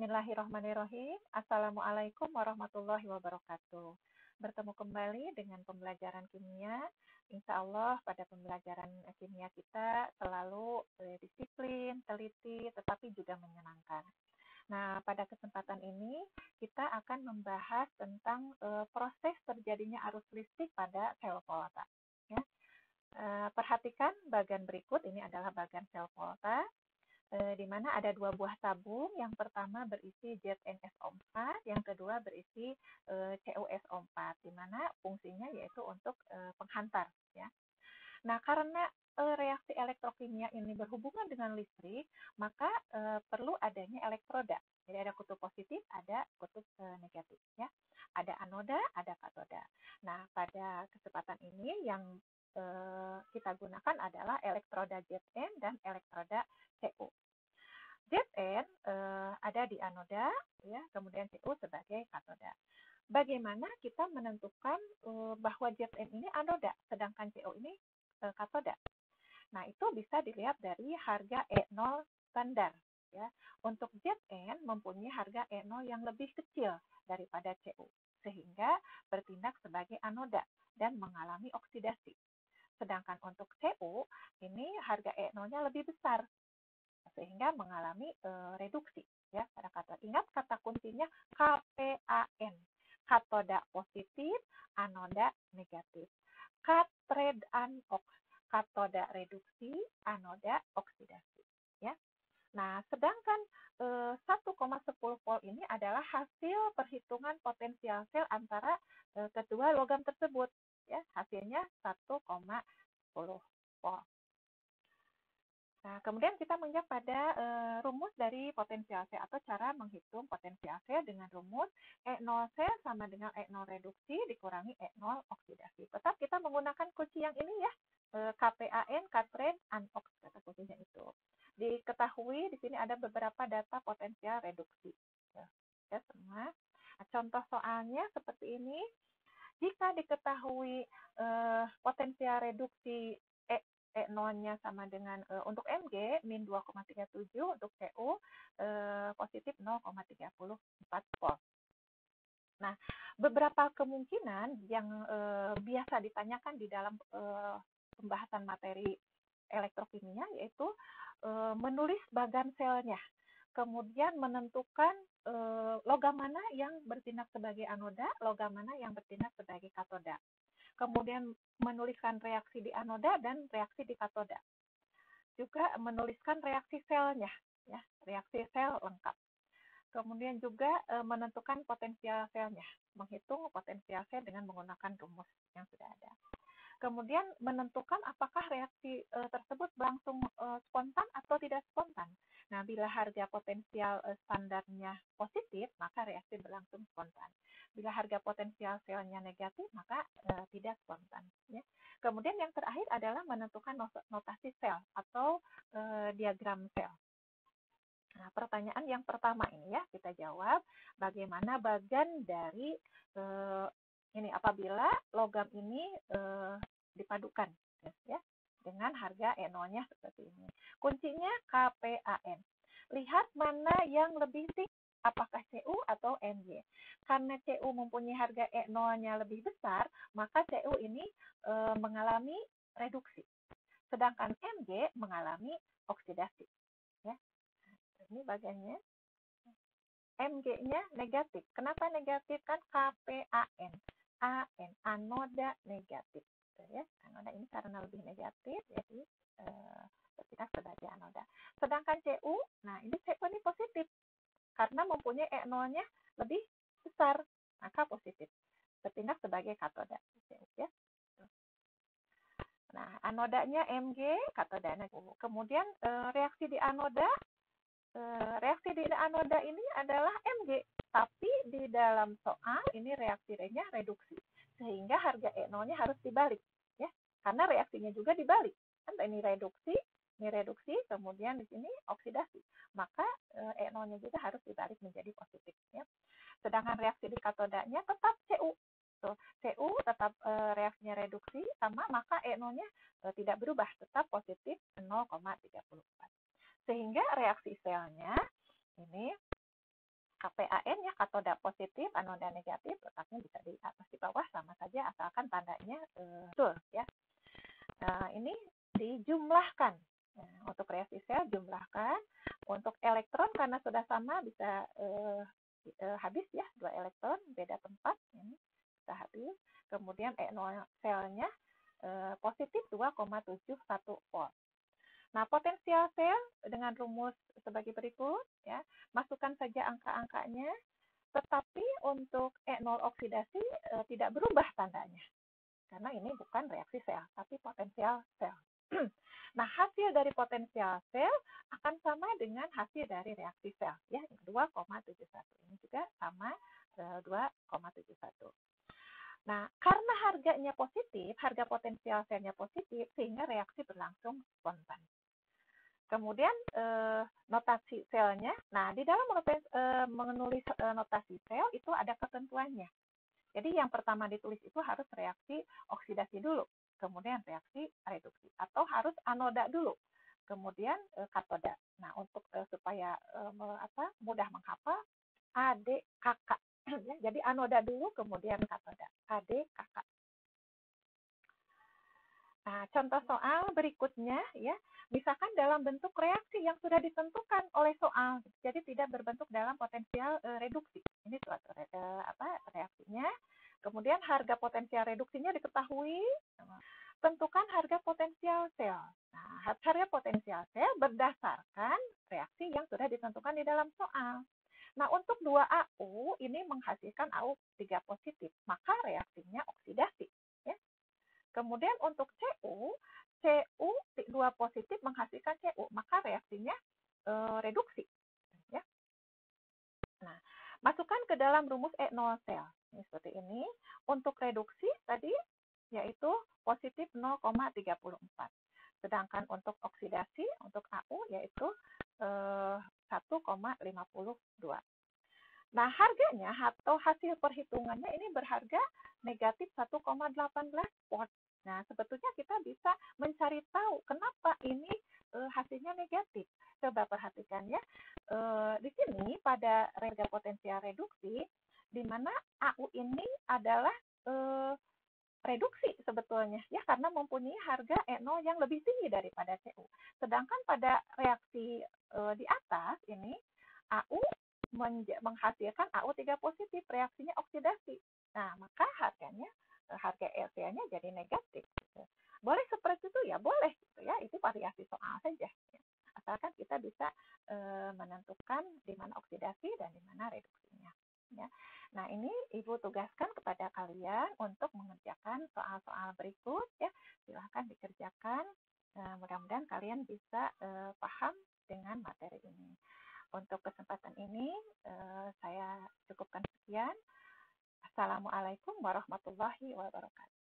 Bismillahirrahmanirrahim. Assalamualaikum warahmatullahi wabarakatuh. Bertemu kembali dengan pembelajaran kimia. Insya Allah pada pembelajaran kimia kita selalu disiplin, teliti, tetapi juga menyenangkan. Nah, pada kesempatan ini kita akan membahas tentang proses terjadinya arus listrik pada sel volta. Ya. Perhatikan bagian berikut, ini adalah bagian sel volta. Di mana ada dua buah tabung. Yang pertama berisi ZnSO4, yang kedua berisi CuSO4, di mana fungsinya yaitu untuk penghantar. Ya. Nah, karena reaksi elektrokimia ini berhubungan dengan listrik, maka perlu adanya elektroda. Jadi ada kutub positif, ada kutub negatif. Ya. Ada anoda, ada katoda. Nah, pada kesempatan ini yang kita gunakan adalah elektroda Zn dan elektroda Cu. Zn ada di anoda, ya, kemudian Cu sebagai katoda. Bagaimana kita menentukan bahwa Zn ini anoda, sedangkan Cu ini katoda? Nah, itu bisa dilihat dari harga E0 standar. Ya. Untuk Zn mempunyai harga E0 yang lebih kecil daripada Cu, sehingga bertindak sebagai anoda dan mengalami oksidasi. Sedangkan untuk Cu, ini harga E0-nya lebih besar, sehingga mengalami reduksi. Ya, pada kata ingat kata kuncinya KPAN, katoda positif, anoda negatif. Katrade anox, katoda reduksi, anoda oksidasi. Ya. Nah, sedangkan 1,10 volt ini adalah hasil perhitungan potensial sel antara kedua logam tersebut. Ya, hasilnya 1,10 volt. Nah, kemudian kita menginjak pada rumus dari potensial sel atau cara menghitung potensial sel dengan rumus E0 sel sama dengan E0 reduksi dikurangi E0 oksidasi. Tetap kita menggunakan kunci yang ini ya, KPAN, katrade anox, kata kuncinya itu. Diketahui di sini ada beberapa data potensial reduksi. Ya, semua. Nah, contoh soalnya seperti ini. Jika diketahui potensial reduksi E0-nya sama dengan untuk Mg min 2,37, untuk Cu positif 0,34 volt. Nah, beberapa kemungkinan yang biasa ditanyakan di dalam pembahasan materi elektrokimia yaitu menulis bagan selnya, kemudian menentukan logam mana yang bertindak sebagai anoda, logam mana yang bertindak sebagai katoda. Kemudian menuliskan reaksi di anoda dan reaksi di katoda. Juga menuliskan reaksi selnya, ya, reaksi sel lengkap. Kemudian juga menentukan potensial selnya, menghitung potensial sel dengan menggunakan rumus yang sudah ada. Kemudian menentukan apakah reaksi tersebut berlangsung spontan atau tidak spontan. Nah, bila harga potensial standarnya positif, maka reaksi berlangsung spontan. Bila harga potensial selnya negatif, maka tidak spontan. Ya. Kemudian yang terakhir adalah menentukan notasi sel atau diagram sel. Nah, pertanyaan yang pertama ini ya kita jawab, bagaimana bagan dari ini apabila logam ini dipadukan ya dengan harga E0-nya seperti ini. Kuncinya KPAN. Lihat mana yang lebih tinggi, apakah Cu atau Mg. Karena Cu mempunyai harga E0-nya lebih besar, maka Cu ini mengalami reduksi. Sedangkan Mg mengalami oksidasi. Ya. Ini bagiannya. Mg-nya negatif. Kenapa negatif? Kan KPAN. AN, anoda negatif. Ya. Anoda ini karena lebih negatif, jadi bertindak sebagai anoda. Sedangkan Cu, nah ini Cu ini positif. Karena mempunyai E0-nya lebih besar, maka positif. Bertindak sebagai katoda. Ya. Nah, anodanya Mg, katodanya Cu. Kemudian reaksi di anoda, ini adalah Mg, tapi di dalam soal ini reaksi D-nya reduksi, sehingga harga E0-nya harus dibalik, ya, karena reaksinya juga dibalik, kan ini reduksi, kemudian di sini oksidasi, maka E0-nya juga harus dibalik menjadi positif, ya. Sedangkan reaksi di katodanya tetap Cu, Cu tetap reaksinya reduksi sama, maka E0-nya tidak berubah, tetap positif 0,34. Sehingga reaksi selnya ini KPAN ya, katoda positif, anoda negatif, letaknya bisa di atas di bawah sama saja asalkan tandanya betul ya. Ini dijumlahkan. Untuk reaksi sel jumlahkan, untuk elektron karena sudah sama bisa habis ya, 2 elektron beda tempat ini bisa habis. Kemudian E0 selnya positif 2,71 volt. Nah, potensial sel dengan rumus sebagai berikut ya. Masukkan saja angka-angkanya, tetapi untuk E0 oksidasi tidak berubah tandanya. Karena ini bukan reaksi sel, tapi potensial sel. Nah, hasil dari potensial sel akan sama dengan hasil dari reaksi sel, ya, 2,71. Ini juga sama 2,71. Nah, karena harganya positif, harga potensial selnya positif, sehingga reaksi berlangsung spontan. Kemudian notasi selnya, nah di dalam menulis notasi sel itu ada ketentuannya. Jadi yang pertama ditulis itu harus reaksi oksidasi dulu, kemudian reaksi reduksi, atau harus anoda dulu, kemudian katoda. Nah, untuk supaya mudah menghafal, ADKK. Jadi anoda dulu, kemudian katoda. ADKK. Nah, contoh soal berikutnya ya, misalkan dalam bentuk reaksi yang sudah ditentukan oleh soal, jadi tidak berbentuk dalam potensial reduksi. Ini suatu reaksinya. Kemudian harga potensial reduksinya diketahui. Tentukan harga potensial sel. Nah, harga potensial sel berdasarkan reaksi yang sudah ditentukan di dalam soal. Nah, untuk 2AU ini menghasilkan AU 3 positif, maka reaksinya oksidasi. Ya. Kemudian untuk CU 2 positif menghasilkan CU, maka reaksinya reduksi. Ya. Nah, masukkan ke dalam rumus E0 sel. Ini seperti ini. Untuk reduksi tadi yaitu positif 0,34. Sedangkan untuk oksidasi, untuk AU yaitu 1,52. Nah, harganya atau hasil perhitungannya ini berharga negatif 1,18 volt. Nah, sebetulnya kita bisa mencari tahu kenapa ini hasilnya negatif. Coba perhatikan ya. Di sini pada harga potensial reduksi, di mana AU ini adalah reduksi sebetulnya ya, karena mempunyai harga E0 yang lebih tinggi daripada CU. Sedangkan pada reaksi di atas ini AU menghasilkan AU 3 positif, reaksinya oksidasi. Nah, maka harganya harga LC-nya jadi negatif. Gitu. Boleh seperti itu ya, boleh gitu ya. Itu variasi soal saja. Ya. Asalkan kita bisa menentukan di mana oksidasi dan di mana reduksinya. Ya. Nah, ini Ibu tugaskan kepada kalian untuk mengerjakan soal-soal berikut ya. Silahkan dikerjakan. Mudah-mudahan kalian bisa paham dengan materi ini. Untuk kesempatan ini saya cukupkan sekian. Assalamualaikum warahmatullahi wabarakatuh.